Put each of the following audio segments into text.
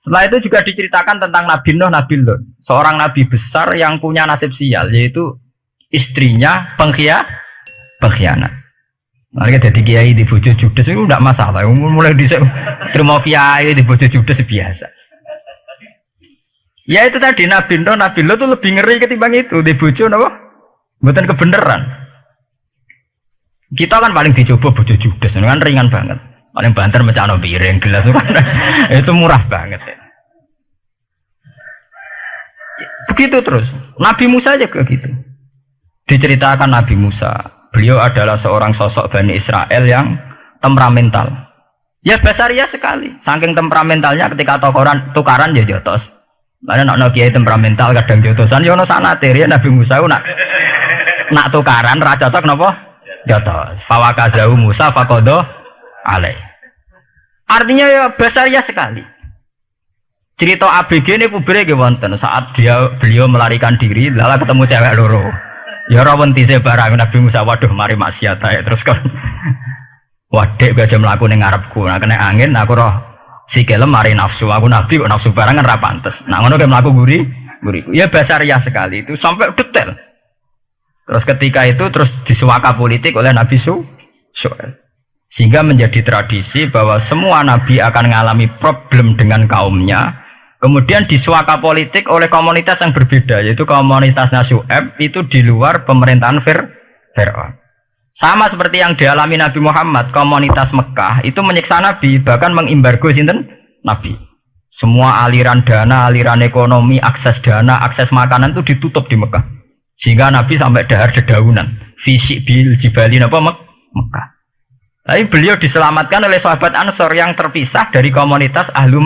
Setelah itu juga diceritakan tentang Nabi Nuh, Nabi Lut, seorang nabi besar yang punya nasib sial, yaitu istrinya pengkhianat. Mereka jadi kiai di bojo judes itu tidak masalah. Mulai dhisik terima kiai di bojo judes biasa. Ya itu tadi Nabi Nuh, Nabi Lut itu lebih ngeri ketimbang itu di bojo napa? Mboten kebenaran. Kita kan paling dicoba bojo judes, kan ringan banget. Paling banter mecano piring gelas itu murah banget ya. Begitu terus. Nabi Musa juga gitu. Diceritakan Nabi Musa, beliau adalah seorang sosok Bani Israel yang temperamental. Ya basaria sekali. Saking temperamentalnya ketika tukaran ya jotos. Mana nak kiai temperamental kadang jotosan yo ono sanate ya Nabi Musa nak tukaran ra cocok napa? Jotos. Fawakazahu Musa faqada alai. Artinya ya basaria sekali. Cerita ABG ini publik wonten saat beliau melarikan diri, lala ketemu cewek loro. Ya ora wentise barang Nabi Musa, waduh mari maksiat ae terus kan. Wadek aja mlaku ning ngarepku, nah kena angin aku roh sikile mari nafsu, aku nabi kok nafsu barang kan ra pantes. Nah ngono ke mlaku guriku. Ya basaria sekali itu sampai detail. Terus ketika itu terus disuaka politik oleh Nabi Syuaib. Sehingga menjadi tradisi bahwa semua nabi akan mengalami problem dengan kaumnya. Kemudian disuaka politik oleh komunitas yang berbeda, yaitu komunitasnya Syuaib itu di luar pemerintahan Fir'aun. Sama seperti yang dialami Nabi Muhammad, komunitas Mekah itu menyiksa Nabi, bahkan mengimbargo sinten Nabi. Semua aliran dana, aliran ekonomi, akses dana, akses makanan itu ditutup di Mekah. Sehingga Nabi sampai dahar dedaunan, fisik bil jibali napa Mekah. Tapi beliau diselamatkan oleh sahabat Ansor yang terpisah dari komunitas Ahlu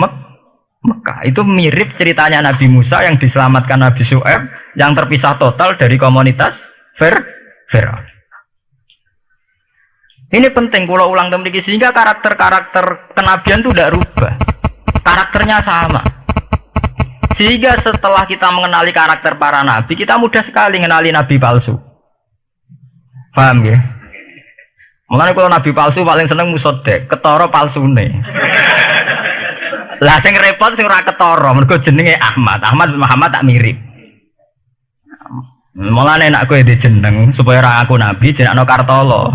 Mekah. Itu mirip ceritanya Nabi Musa yang diselamatkan Nabi Syuaib yang terpisah total dari komunitas Fir'aun. Ini penting kalau ulang temriki sehingga karakter-karakter kenabian itu tidak rubah. Karakternya sama. Sehingga setelah kita mengenali karakter para nabi, kita mudah sekali mengenali nabi palsu. Paham ya? Makanya kalau nabi palsu paling seneng musodek, ketara palsune. Lah sing repot sing ora ketara, mergo jenenge Ahmad. Ahmad Muhammad tak mirip. Mulane nek kowe dijeneng supaya ora aku nabi jenengno Kartolo.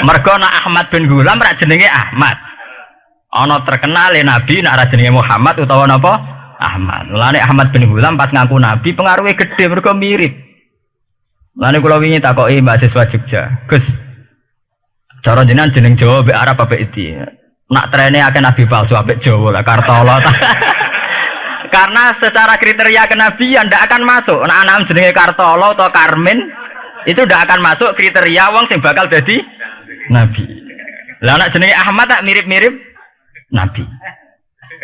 Mergo nek Ahmad bin Gulam ora jenenge Ahmad. Ana terkenal nabi nek ora jenenge Muhammad utawa napa? Ahmad. Mulane Ahmad bin Gulam pas ngaku nabi pengaruhnya gede mergo mirip. Mulane kula wingi takoki mahasiswa Jogja, "Gus, cara jenengan jeneng Jawa mbek Arab apa iki?" Nak trennya akan nabi palsu apik Jawa lah Kartolo. Karena secara kriteria kenabian ndak akan masuk. Nah anak jenenge Kartolo atau Karmin itu ndak akan masuk kriteria wong sing bakal jadi nabi. Lah anak jenenge Ahmad tak mirip-mirip nabi.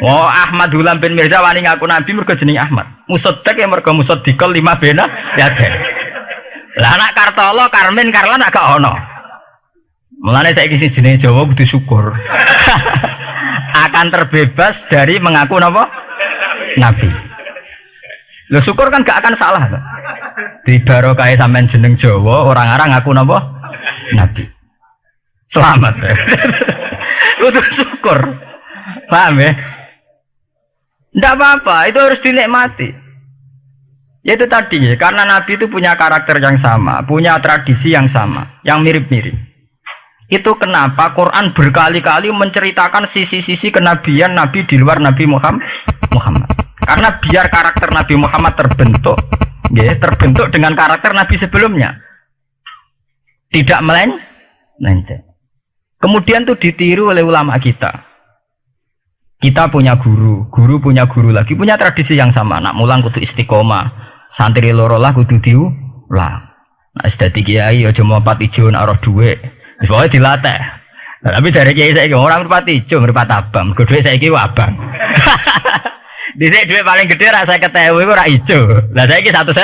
Oh Ahmad Hulam bin Mirza wani ngaku nabi mergo jenenge Ahmad. Musaddiq ya mergo musaddiqal lima bena ya deh. Lah anak Kartolo, Karmin, Karlan agak ono. Mulane saiki sing jenenge Jawa kudu syukur. Akan terbebas dari mengaku napa? Nabi. Lho syukur kan gak akan salah. Di barokah sampean jeneng Jawa, orang-orang ngaku napa? Nabi. Selamat. Kudu syukur. Paham ya? Ndak apa-apa, itu harus dinikmati. Ya itu tadi ya, karena Nabi itu punya karakter yang sama, punya tradisi yang sama, yang mirip-mirip. Itu kenapa Quran berkali-kali menceritakan sisi-sisi kenabian Nabi di luar Nabi Muhammad. Karena biar karakter Nabi Muhammad terbentuk, ya, terbentuk dengan karakter Nabi sebelumnya. Tidak melenceng. Kemudian itu ditiru oleh ulama kita. Kita punya guru punya guru lagi, punya tradisi yang sama. Nak mulang kudu istiqomah, santri loro lah kudu diulang. Nah, sedadi kiai aja mopat ijo nak roh dhuwit. Pokoknya dilatih. Nah, tapi dari kiai saiki orang mripat ijo, mripat abang. Mergo dhuwit saiki abang. Dhisik dhuwit paling gede ra 50.000 iku ra ijo. Lah saiki 100.000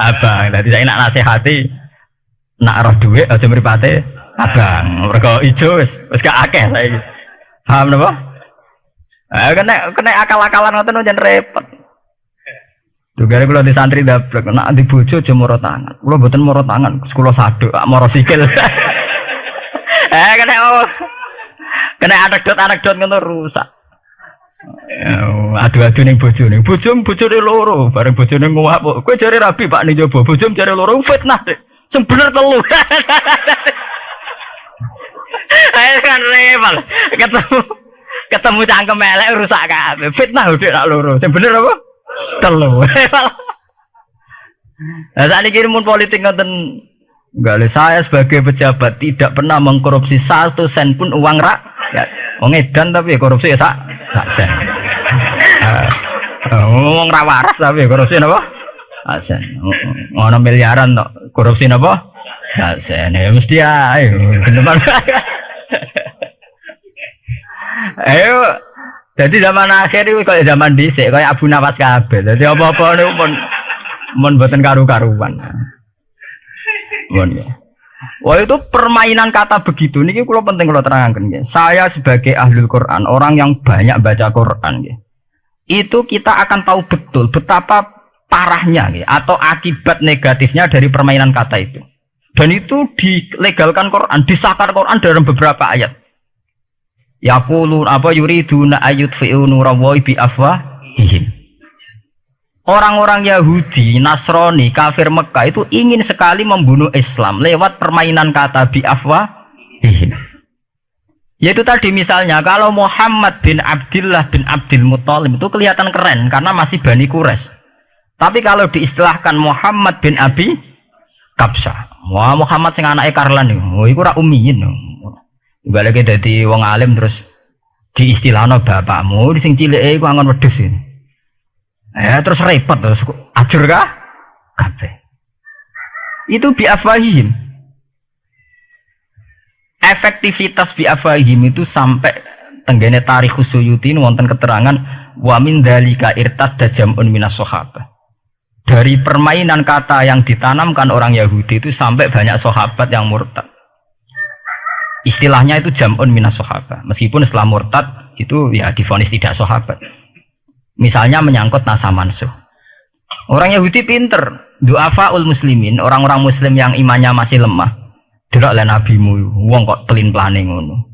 abang. Dadi saiki nak nasihati nak roh dhuwit aja mripate abang. Mergo ijo wis gak akeh saiki. Paham napa? Kena akal-akalan ngoten jan repot. Juga kula di santri dablek nek di bojo aja moro tangan. Kula mboten moro tangan, kula saduk, moro sikil. Kena anekdot ngono rusak. Adu-adu ning bojone. Bojone loro, bareng bojone nguap. Kowe jare rabi Pak ning jowo, bojom jare loro fitnah deh. Sing bener telu. Ayo kan repot. Ketemu cangkem elek rusak kabeh. Fitnah udah nak loro. Sing bener apa? Telu. Nah, saat ini mun politik ngoten enggak, saya sebagai pejabat tidak pernah mengkorupsi 1 sen pun uang rakyat. Wong edan tapi korupsi ya sak sen. Ngomong ra waras tapi korupsi napa? Sak sen. Ngono miliaran tok. Korupsi napa? Sak sen. Ya mesti ae. Beneran. Ayo. Jadi zaman akhir itu kayak zaman dhisik, kayak Abu Nawas kabeh. Jadi apa-apa niku mun mboten karu-karuan. Mun ya. Wah itu permainan kata begitu niki kula penting kula terangkan nggih. Saya sebagai ahlul Quran, orang yang banyak baca Quran nggih. Itu kita akan tahu betul betapa parahnya nggih atau akibat negatifnya dari permainan kata itu. Dan itu dilegalkan Quran, disahkan Quran dalam beberapa ayat. Yaqulun apa yuriduna ayutfi'u nurallahi bi afwahihim. Orang-orang Yahudi, Nasrani, kafir Mekah itu ingin sekali membunuh Islam lewat permainan kata bi afwahihim. Yaitu tadi misalnya kalau Muhammad bin Abdullah bin Abdul Muthalib itu kelihatan keren karena masih Bani Quraisy. Tapi kalau diistilahkan Muhammad bin Abi Kabsah, wah Muhammad sing anake Karlan niku, iku ora ummiyin. Balik dadi wong alim terus diistilahno bapakmu sing cilike iku angon wedhus ini. Terus repot terus ajur kah? Kabeh. Itu biafahim. Efektivitas biafahim itu sampai tenggene Tarikh Suyuti wonten keterangan wa min dzalika irtadda jam'un minas sahabah. Dari permainan kata yang ditanamkan orang Yahudi itu sampai banyak sahabat yang murtad. Istilahnya itu jam'un minas sahabah. Meskipun setelah murtad itu ya divonis tidak sahabat. Misalnya menyangkut nasa mansuh. Orang Yahudi pinter, du'afaul muslimin, orang-orang muslim yang imannya masih lemah. Delok le nabimu, wong kok pelin-pelane ngono.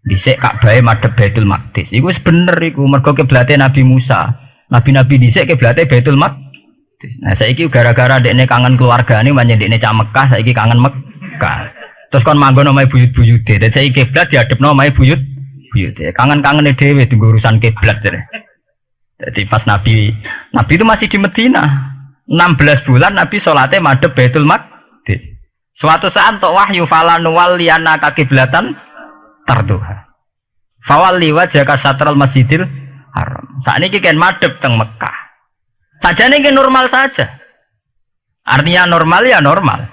Dhisik Ka'bah madhep Baitul Maqdis. Iku wis bener iku, mergo kiblate Nabi Musa. Nabi-nabi dhisik kiblate Baitul Maqdis. Nah, saiki gara-gara dekne kangen keluargane manjen dekne cah Mekah, saiki kangen Mekah. Terus kon manggon omahe buyut-buyute. Dadi saiki kiblat diadepno omahe buyut-buyute. Kangen-kangene dhewe tunggu urusan kiblat jare. Jadi pas Nabi itu masih di Medina 16 bulan Nabi sholatnya madhep Baitul Maqdis. Suatu saat untuk wahyu falanuwal liana kakiblatan tarduha fawalli wajhaka satral masjidil haram. Saat ini kan madhep teng Mekah saja ini normal saja, artinya normal ya normal.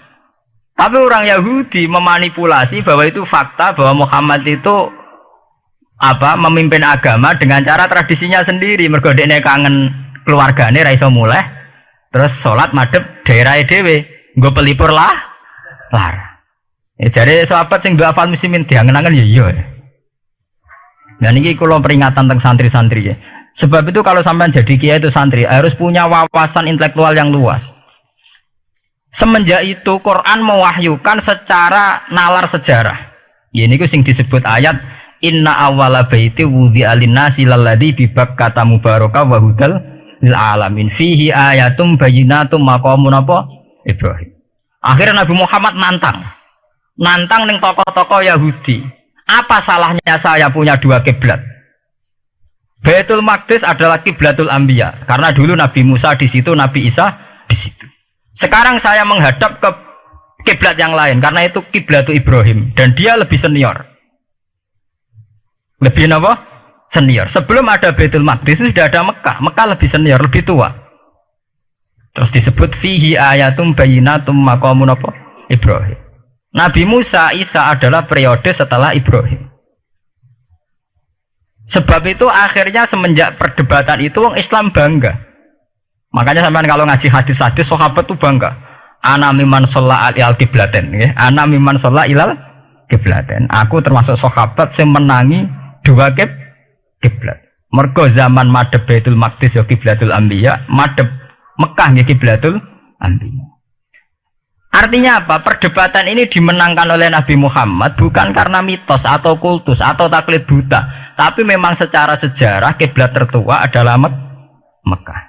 Tapi orang Yahudi memanipulasi bahwa itu fakta, bahwa Muhammad itu memimpin agama dengan cara tradisinya sendiri. Mergo dekne kangen keluargane ra iso muleh terus salat madhep daerah dhewe nggo pelipur lar. Jare sahabat sing hafal muslimin diangen-angen ya iya. Nah niki kula peringatan tentang santri-santri ya. Sebab itu kalau sampean jadi kiai itu santri harus punya wawasan intelektual yang luas. Semenjak itu Quran mewahyukan secara nalar sejarah. Ya niku sing disebut ayat inna awwala baiti wudi'a lin-nasi lalladzi bi Bakkata mubaraka wa hudal lil alamin fihi ayatum bayyinatum maqamun apa Ibrahim. Akhirnya Nabi Muhammad nantang ning tokoh-tokoh Yahudi. Apa salahnya saya punya 2 kiblat? Baitul Maqdis adalah kiblatul anbiya karena dulu Nabi Musa di situ, Nabi Isa di situ. Sekarang saya menghadap ke kiblat yang lain karena itu kiblatul Ibrahim dan dia lebih senior. Lebih apa? Senior. Sebelum ada Baitul Maqdis sudah ada Mekah. Mekah lebih senior, lebih tua. Terus disebut fihi ayatum bayyinatum maqamun apa? Ibrahim. Nabi Musa, Isa adalah periode setelah Ibrahim. Sebab itu akhirnya semenjak perdebatan itu orang Islam bangga. Makanya sampean kalau ngaji hadis-hadis sahabat itu bangga. Ana mimman shalla al qiblaten, nggih. Ana mimman shalla ilal qiblaten. Aku termasuk sahabat yang menangi 2 kiblat. Mergo zaman madhep Baitul Maqdis ya kiblatul anbiya, madhep Mekah ya kiblatul anbiya. Artinya apa? Perdebatan ini dimenangkan oleh Nabi Muhammad bukan karena mitos atau kultus atau taklid buta, Tapi memang secara sejarah kiblat tertua adalah Mekah.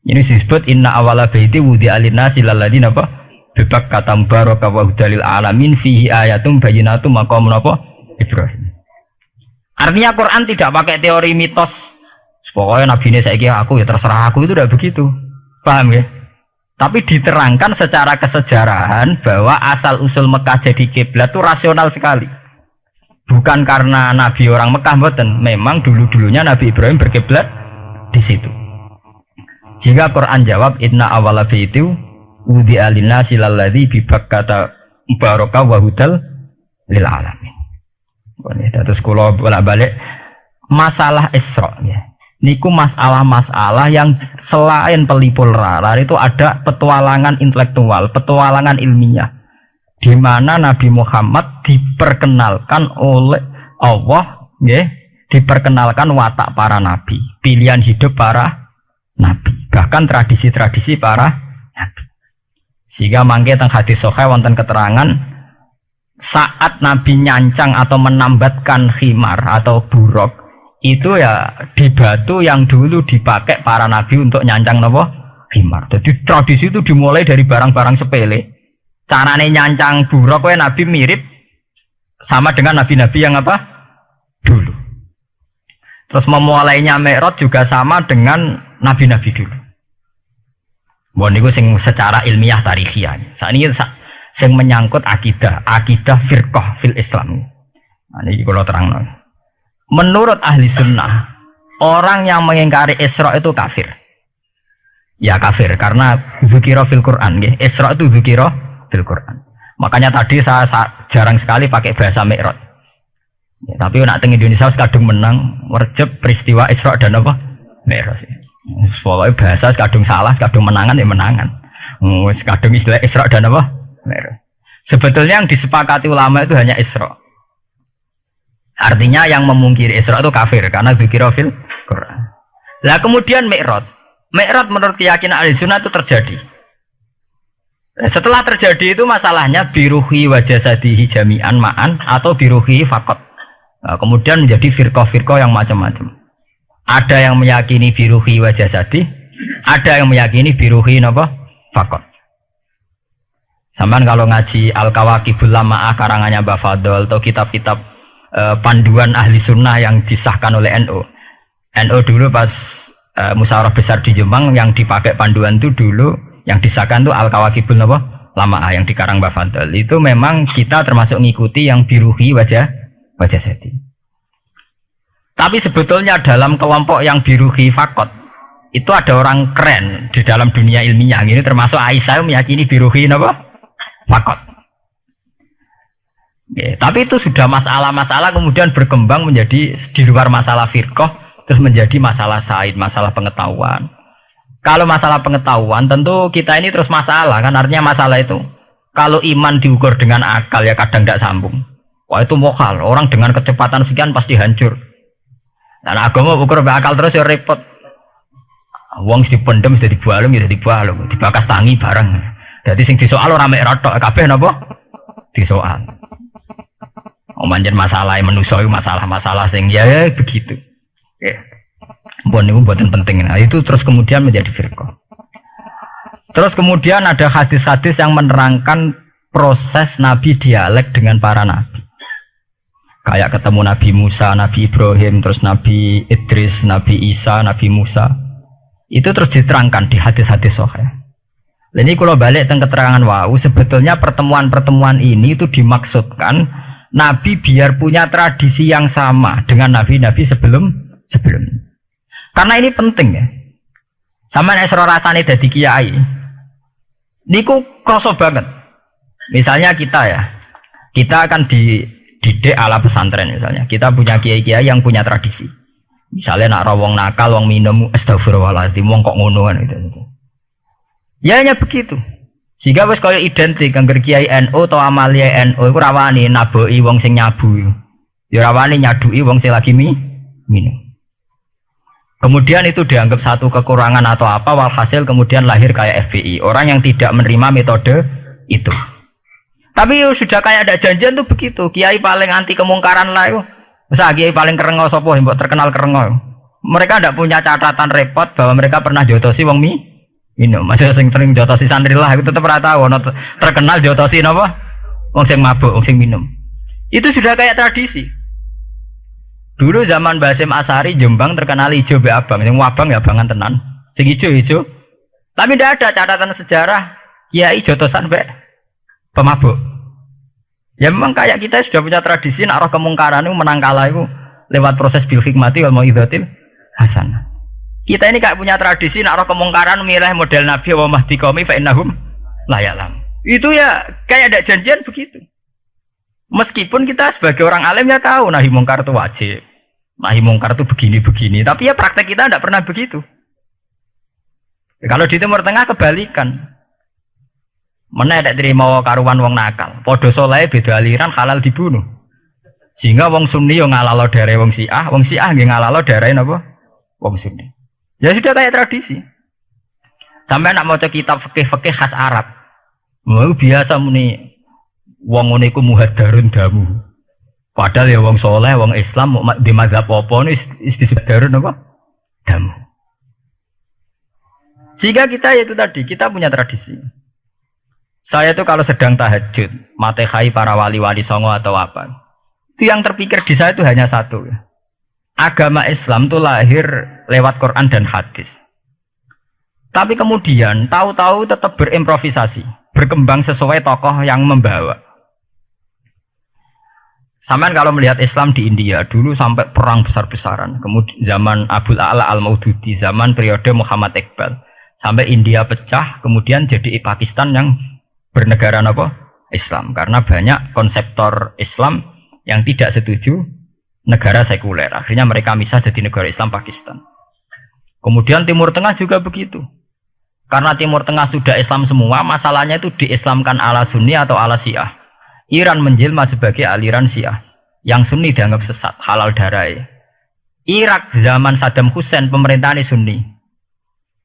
Ini disebut inna awala baiti wudi alinasi lalladina apa? Bebak kata mubaraka wa hudalil alamin fihi ayatum bayyinatum maqamun apa? Ibrahim. Artinya Quran tidak pakai teori mitos. Pokoknya nabi ini saiki aku ya terserah aku, itu tidak begitu. Paham ya? Tapi diterangkan secara kesejarahan bahwa asal usul Mekah jadi kiblat itu rasional sekali. Bukan karena nabi orang Mekah mboten, memang dulu-dulunya Nabi Ibrahim berkiblat di situ. Jika Quran jawab inna awala baiti wudi alinasi lalladzi bi Bakkata mubaraka wa hudal lil alamin. Terus kula bolak-balik masalah Isra ya. Niku masalah-masalah yang selain pelipul rarar itu ada petualangan intelektual, petualangan ilmiah, di mana Nabi Muhammad diperkenalkan oleh Allah, ya, diperkenalkan watak para nabi, pilihan hidup para nabi, bahkan tradisi-tradisi para nabi. Sehingga mangke teng hadis sahih wonten keterangan saat Nabi nyancang atau menambatkan khimar atau buruk itu ya di batu yang dulu dipakai para nabi untuk nyancang nopo khimar. Jadi tradisi itu dimulai dari barang-barang sepele. Carane nyancang buruk we nabi mirip sama dengan nabi-nabi yang apa dulu. Terus memulainya Mi'raj juga sama dengan nabi-nabi dulu. Bon niku sing secara ilmiah tarikhiyah. Saat ini sing menyangkut akidah firqah fil Islam. Nah niki kula terangno. Menurut ahli sunnah, orang yang mengingkari Isra itu kafir. Ya kafir karena dzikra fil Quran, ya. Isra itu dzikra fil Quran. Makanya tadi saya jarang sekali pakai bahasa Mi'raj. Ya, tapi nak teng Indonesia kadung menang merjep peristiwa Isra dan apa? Mi'raj. Pokoknya bahasa kadung salah, kadung menangan ya menangan. Kadung istilah Isra dan apa? Mi'raj. Sebetulnya yang disepakati ulama itu hanya Isra. Artinya yang memungkiri Isra itu kafir karena dzikra fil Quran. Lah kemudian Mi'raj menurut keyakinan ahli sunnah itu terjadi. Setelah terjadi itu masalahnya biruhi wa jasadihi jami'an ma'an atau biruhi faqat. Nah, kemudian menjadi firqah-firqah yang macam-macam. Ada yang meyakini biruhi wa jasadi, ada yang meyakini biruhi napa faqat. Sampeyan kalau ngaji Al-Kawakibul Lama'ah karangannya Mbah Fadl atau kitab-kitab panduan ahli sunnah yang disahkan oleh NU. NU dulu pas musyawarah besar di Jemang yang dipakai panduan itu dulu yang disahkan itu Al-Kawakibul Lama'ah yang dikarang Mbah Fadl. Itu memang kita termasuk ngikuti yang biruhi wajah seti. Tapi sebetulnya dalam kelompok yang biruhi fakot itu ada orang keren di dalam dunia ilmiah. Ini termasuk Aisyah meyakini biruhi apa? Fakot. Ya, tapi itu sudah masalah-masalah kemudian berkembang menjadi di luar masalah firqah terus menjadi masalah said, masalah pengetahuan. Kalau masalah pengetahuan tentu kita ini terus masalah kan, artinya masalah itu kalau iman diukur dengan akal ya kadang tidak sambung. Wah itu mokal, orang dengan kecepatan sekian pasti hancur. Dan agama ukur akal terus ya repot. Wong dipendem sudah dibalung ya dibalung, dibakas tangi bareng. Jadi sing disoal ora mek rotok kabeh napa? Disoal. Manjen masalah manusia itu masalah-masalah sing ya begitu. Ya. Bon itu buatan penting. Nah, itu terus kemudian menjadi firqah. Terus kemudian ada hadis-hadis yang menerangkan proses Nabi dialek dengan para nabi. Kayak ketemu Nabi Musa, Nabi Ibrahim, terus Nabi Idris, Nabi Isa, Nabi Musa. Itu terus diterangkan di hadis-hadis sahih. Ini kalau balik tentang keterangan wau, sebetulnya pertemuan-pertemuan ini itu dimaksudkan Nabi biar punya tradisi yang sama dengan nabi-nabi sebelumnya. Karena ini penting ya. Sama esro rasane dadi kiai. Niku kroso banget. Misalnya kita akan dididik ala pesantren misalnya. Kita punya kiai-kiai yang punya tradisi. Misalnya nak rawong nakal, wong minum astagfirullahaladzim, wong kok ngono kan gitu. Ya hanya begitu. Sehingga wis kaya identik angger kiai NU atau amalia NU iku rawani naboki wong sing nyabu. Ya rawani nyadui wong sing lagi minum. Kemudian itu dianggap satu kekurangan atau apa, walhasil kemudian lahir kayak FPI, orang yang tidak menerima metode itu. Tapi sudah kayak ada janjian tuh begitu, kiai paling anti kemungkaran lah itu. Saiki paling kerengo sapa mbok terkenal kerengo. Mereka tidak punya catatan repot bahwa mereka pernah jotosi wong minum. Masih sing sering jotosi santri lah itu tetep ora tau ono terkenal jotosi napa? Wong sing mabuk, wong sing minum. Itu sudah kayak tradisi. Dulu zaman Basim Asari Jombang terkenal ijo be abang, yang abang ya abangan tenan. Sing ijo. Tapi tidak ada catatan sejarah kiai jotosan be pemabuk. Ya memang kayak kita sudah punya tradisi nak roh kemungkaran itu menang kalah itu lewat proses bil hikmati wal mau'izatil hasanah. Kita ini kayak punya tradisi nak roh kemungkaran milih model Nabi wa mahdi qaumi fa innahum la ya'lam. Itu ya kayak ada janjian begitu. Meskipun kita sebagai orang alim ya tahu nahi mungkar itu wajib. Nahi mungkar itu begini-begini, tapi ya praktek kita tidak pernah begitu. Ya, kalau di Timur Tengah kebalikan. Mana tidak terima karuan wong nakal. Podo soleh beda aliran halal dibunuh. Sehingga wong Sunni yang ngalalo darah wong Syiah nggih ngalalo darah napa? Wong Sunni. Ya sudah kayak tradisi. Sampai nak maca kitab fikih khas Arab. Mau biasa muni wong ngene iku muhaddarun damu. Padahal ya wong soleh, wong Islam di mazhab apa ini disebut darun apa? Damu. Sehingga kita itu tadi kita punya tradisi. Saya tuh kalau sedang tahajud, matehai para wali-wali songo atau apa, itu yang terpikir di saya itu hanya satu. Agama Islam itu lahir lewat Quran dan hadis. Tapi kemudian tahu-tahu tetap berimprovisasi, berkembang sesuai tokoh yang membawa. Sampai kalau melihat Islam di India dulu sampai perang besar-besaran, kemudian zaman Abul A'la Al-Maududi, zaman periode Muhammad Iqbal, sampai India pecah, kemudian jadi Pakistan yang bernegara apa? Islam, karena banyak konseptor Islam yang tidak setuju negara sekuler. Akhirnya mereka misah jadi negara Islam Pakistan. Kemudian Timur Tengah juga begitu. Karena Timur Tengah sudah Islam semua, masalahnya itu diislamkan ala Sunni atau ala Syiah. Iran menjelma sebagai aliran Syiah. Yang Sunni dianggap sesat, halal darah. Irak zaman Saddam Hussein pemerintahan Sunni.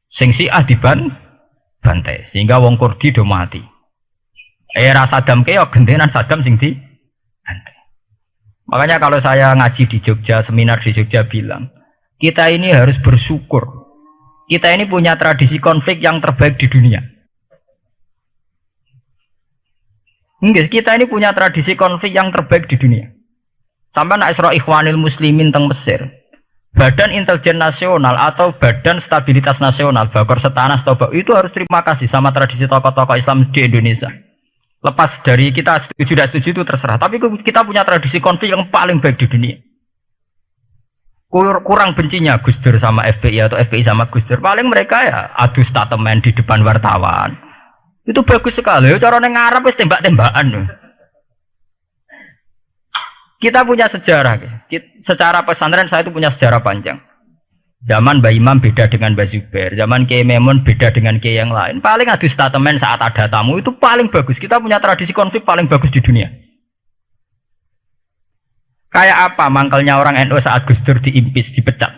Sing Syiah dibantai sehingga wong Kurdi do mati. Era Saddam keok gentenan Saddam sing di bantai. Makanya kalau saya ngaji di Jogja, seminar di Jogja bilang, kita ini harus bersyukur. Kita ini punya tradisi konflik yang terbaik di dunia. Enggak, kita ini punya tradisi konflik yang terbaik di dunia. Sampai nak Isra Ikhwanil Muslimin teng Mesir, Badan Intelijen Nasional atau Badan Stabilitas Nasional, Bakor Setanas itu harus terima kasih sama tradisi tokoh-tokoh Islam di Indonesia. Lepas dari kita setuju tidak setuju itu terserah, tapi kita punya tradisi konflik yang paling baik di dunia. Kurang bencinya Gus Dur sama FPI atau FPI sama Gus Dur, paling mereka ya adu statement di depan wartawan. Itu bagus sekali. Cara neng Arab wis tembak-tembakan. Kita punya sejarah. Secara pesantren saya itu punya sejarah panjang. Zaman Mbah Imam beda dengan Mbah Zubair, zaman Kiai Memun beda dengan Kiai yang lain. Paling adu statement saat ada tamu itu paling bagus. Kita punya tradisi konflik paling bagus di dunia. Kayak apa mangkelnya orang NU saat Gus Dur diimpis, dipecat.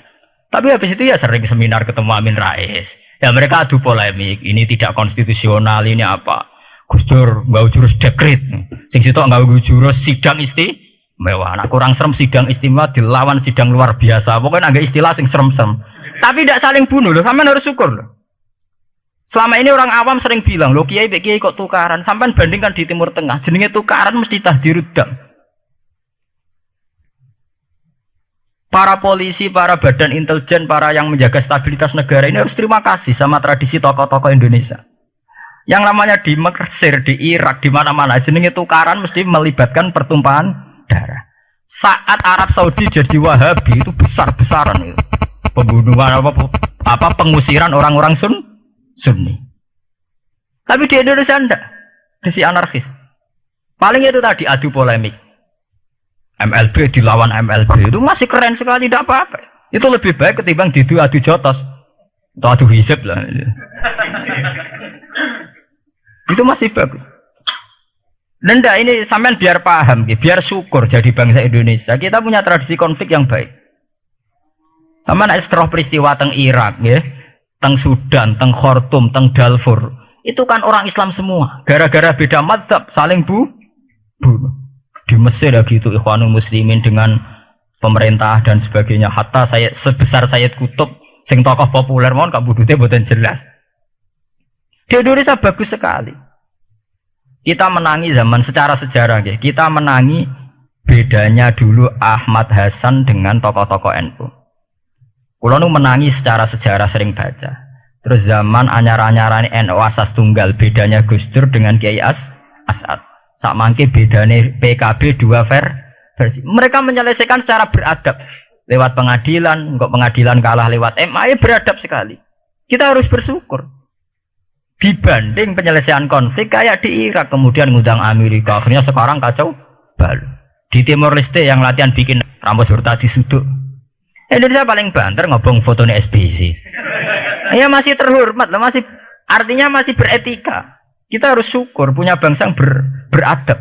Tapi habis itu ya sering seminar ketemu Amin Rais. Ya mereka adu polemik, ini tidak konstitusional, ini apa. Gus Dur nggak jurus dekret. Sing sitok nggak jurus sidang mewah, nak kurang serem sidang istimewa dilawan sidang luar biasa. Pokoknya agak istilah sing serem-serem. Tapi tidak saling bunuh loh, sampean harus syukur loh. Selama ini orang awam sering bilang, loh kiai kok tukaran. Sampean bandingkan di Timur Tengah, jenenge tukaran mesti tahdirudam. Para polisi, para badan intelijen, para yang menjaga stabilitas negara ini harus terima kasih sama tradisi tokoh-tokoh Indonesia. Yang namanya di Mesir, di Irak, di mana-mana jenenge tukaran mesti melibatkan pertumpahan darah. Saat Arab Saudi jadi Wahabi itu besar-besaran itu. Pembunuhan apa pengusiran orang-orang Sunni. Tapi di Indonesia enggak. Desi anarkis. Paling itu tadi adu polemik. MLB dilawan MLB itu masih keren sekali, tidak apa-apa. Itu lebih baik ketimbang adu jotos atau adu hizib lah. Itu masih bagus. Nenda ini sampean biar paham, biar syukur jadi bangsa Indonesia. Kita punya tradisi konflik yang baik. Sama nak setelah peristiwa teng Irak, ya, teng Sudan, teng Khartoum, teng Darfur, itu kan orang Islam semua. Gara-gara beda mazhab saling bunuh. Di Mesir ya gitu, Ikhwanul Muslimin dengan pemerintah dan sebagainya. Hatta saya sebesar Sayyid Qutb, sing tokoh populer mohon kabudute boten jelas. Di Indonesia bagus sekali. Kita menangi zaman secara sejarah, ya. Kita menangi bedanya dulu Ahmad Hasan dengan tokoh-tokoh NU. Kulo nu menangi secara sejarah sering baca. Terus zaman anyar-anyaran NU asas tunggal, bedanya Gus Dur dengan Kiai As'ad. Sak mangke bedane PKB dua versi. Mereka menyelesaikan secara beradab. Lewat pengadilan, kok pengadilan kalah lewat MA, beradab sekali. Kita harus bersyukur. Dibanding penyelesaian konflik kayak di Irak, kemudian ngundang Amerika, akhirnya sekarang kacau balau. Di Timor Leste yang latihan bikin Ramos Hurta disuduk. Indonesia paling banter ngobong fotonya SBC. Ya masih terhormat, masih artinya masih beretika. Kita harus syukur punya bangsa yang beradab.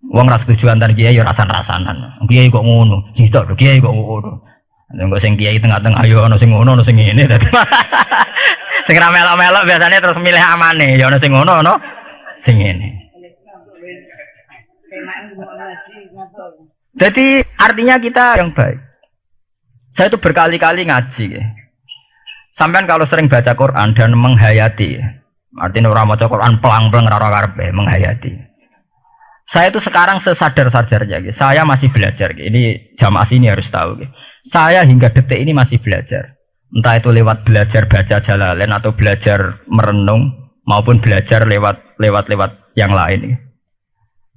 Wong ras tujuan antar kiai ya rasan-rasanan. Kiai kok ngono, sitok kiai kok ngono. Engko sing kiai tengah-tengah ayo ono sing ngono, ono sing ngene. Sing ra melok-melok biasanya terus milih amane, ya ono sing ngono, ono sing ngene. Jadi artinya kita yang baik. Saya itu berkali-kali ngaji ya. Sampean kalau sering baca Quran dan menghayati, artinya orang baca Quran pelang-pelang rara karpe menghayati. Saya itu sekarang sesadar-sadarnya, saya masih belajar. Ini jamaah sini harus tahu. Saya hingga detik ini masih belajar. Entah itu lewat belajar baca Jalalain atau belajar merenung maupun belajar lewat yang lain.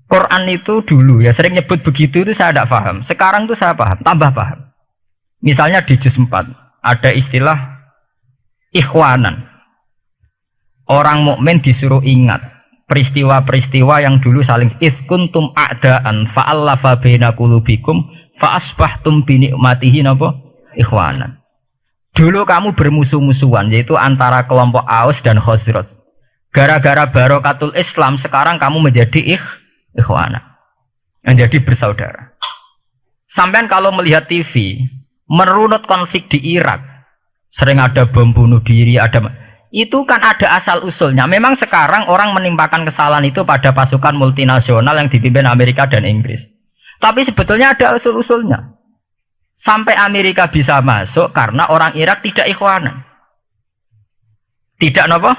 Quran itu dulu ya sering nyebut begitu itu saya tidak paham. Sekarang tuh saya paham, tambah paham. Misalnya di juz 4 ada istilah ikhwanan. Orang mukmin disuruh ingat peristiwa-peristiwa yang dulu saling kuntum a'daan fa'allafa baina qulubikum fa'asbahtum bi ni'matihi napa ikhwanan. Dulu kamu bermusuh-musuhan yaitu antara kelompok Aus dan Khazraj. Gara-gara barokatul Islam sekarang kamu menjadi ikhwanan. Menjadi bersaudara. Sampean kalau melihat TV merunut konflik di Irak, sering ada bom bunuh diri, itu kan ada asal usulnya. Memang sekarang orang menimpakan kesalahan itu pada pasukan multinasional yang dipimpin Amerika dan Inggris. Tapi sebetulnya ada usul-usulnya. Sampai Amerika bisa masuk karena orang Irak tidak ikhwanan. Tidak apa?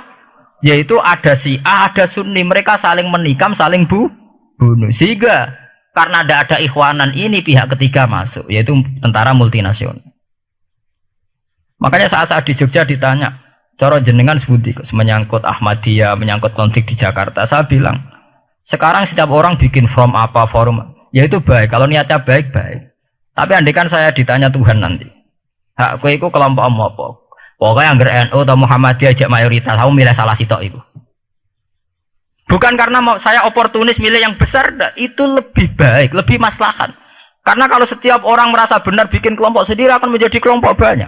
Yaitu ada Syiah, ada Sunni, mereka saling menikam, saling bunuh. Sehingga karena ada ikhwanan ini pihak ketiga masuk, yaitu tentara multinasional. Makanya saat di Jogja ditanya, cara jenengan sebuti menyangkut Ahmadiyah, menyangkut konflik di Jakarta, saya bilang, sekarang setiap orang bikin from apa forum, yaitu baik, kalau niatnya baik-baik. Tapi andaikan saya ditanya Tuhan nanti, hak kowe iku kelompok apa? Pokoknya anggar NU atau Muhammadiyah ajak mayoritas, kamu milih salah sitok itu. Bukan karena saya oportunis milih yang besar, itu lebih baik, lebih maslahat. Karena kalau setiap orang merasa benar bikin kelompok sendiri akan menjadi kelompok banyak.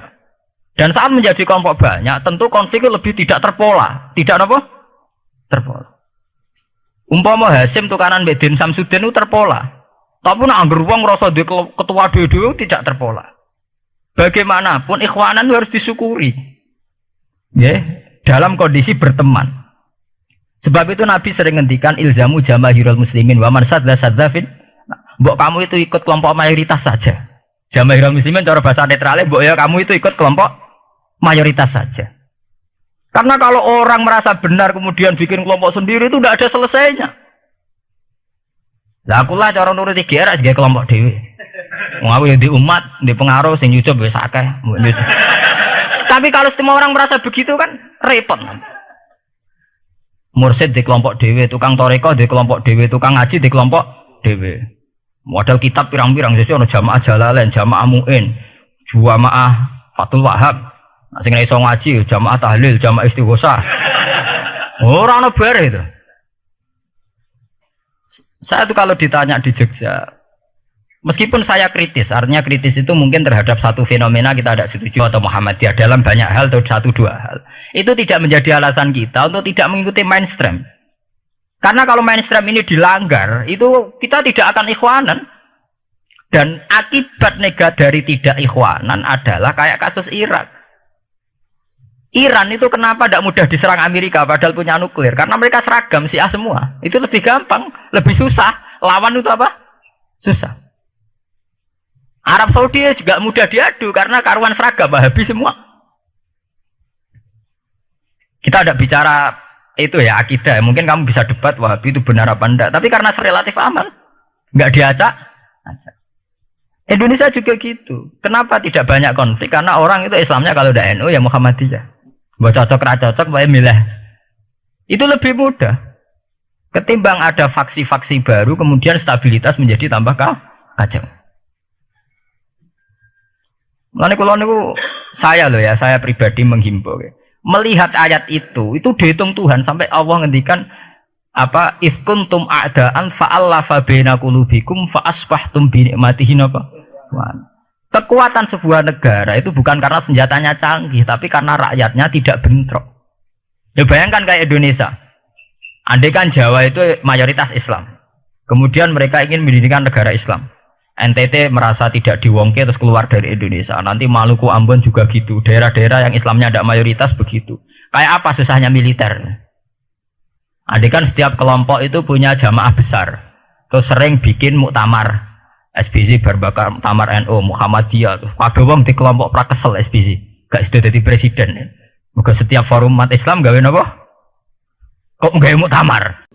Dan saat menjadi kelompok banyak, tentu konfliknya lebih tidak terpola. Tidak apa? Terpola. Umpama Hasim tukaran Bedin Samsudin itu terpola. Tapi nak anggur wong rasa di ketua dulu tidak terpola. Bagaimanapun ikhwanan itu harus disyukuri. Ya, dalam kondisi berteman. Sebab itu Nabi sering ngendikan ilzamu jamaahirul muslimin wa man sadza sadzafin. Mbok kamu itu ikut kelompok mayoritas saja. Jamaahirul muslimin cara bahasa netralnya mbok ya kamu itu ikut kelompok mayoritas saja. Karena kalau orang merasa benar kemudian bikin kelompok sendiri itu tidak ada selesainya. Lah akulah cara nuruti GR sebagai kelompok dewe. Wong aku ya di umat, di pengaruh sing YouTube wis akeh. Tapi kalau semua orang merasa begitu kan repot nanti. Mursid di kelompok dewe, tukang toreko di kelompok dewe, tukang ngaji di kelompok dewe. Modal kitab pirang-pirang sesi ono jamaah Jalalain, jamaah Mu'in, jamaah Fathul Wahab. Nah, sing iso ngaji jamaah tahlil, jamaah istighosah. Ora ono bare itu. Saya tuh kalau ditanya di Jogja, meskipun saya kritis, artinya kritis itu mungkin terhadap satu fenomena kita tidak setuju atau Muhammadiyah dalam banyak hal atau satu dua hal. Itu tidak menjadi alasan kita untuk tidak mengikuti mainstream. Karena kalau mainstream ini dilanggar, itu kita tidak akan ikhwanan. Dan akibat negatif dari tidak ikhwanan adalah kayak kasus Irak. Iran itu kenapa tidak mudah diserang Amerika padahal punya nuklir? Karena mereka seragam Syiah semua. Itu lebih gampang, lebih susah. Lawan itu apa? Susah. Arab Saudi juga mudah diadu karena karuan seragam Wahabi semua. Kita tidak bicara itu ya akidah. Mungkin kamu bisa debat Wahabi itu benar apa enggak. Tapi karena relatif aman, nggak diacak. Indonesia juga gitu. Kenapa tidak banyak konflik? Karena orang itu Islamnya kalau udah NU ya Muhammadiyah. Buat cocok cocok, boleh milih. Itu lebih mudah. Ketimbang ada faksi-faksi baru, kemudian stabilitas menjadi tambah kacau. Mulane kula niku saya loh ya, saya pribadi menghimbau. Melihat ayat itu dihitung Tuhan sampai Allah ngendikan apa ifkuntum a'daan fa'allafa baina qulubikum fa asbahtum bi ni'matihi apa? Kekuatan sebuah negara itu bukan karena senjatanya canggih, tapi karena rakyatnya tidak bentrok. Ya bayangkan kayak Indonesia. Andai kan Jawa itu mayoritas Islam, kemudian mereka ingin mendirikan negara Islam. NTT merasa tidak diwongke terus keluar dari Indonesia. Nanti Maluku, Ambon juga gitu. Daerah-daerah yang Islamnya ada mayoritas begitu. Kayak apa susahnya militer? Andai kan setiap kelompok itu punya jamaah besar, terus sering bikin muktamar. SBC berbakar muktamar NU, Muhammadiyah. Kabeh wong di kelompok prakesel SBC. Gak sudah jadi presiden. Moga setiap forum umat Islam gawe napa? Kok gawe muktamar?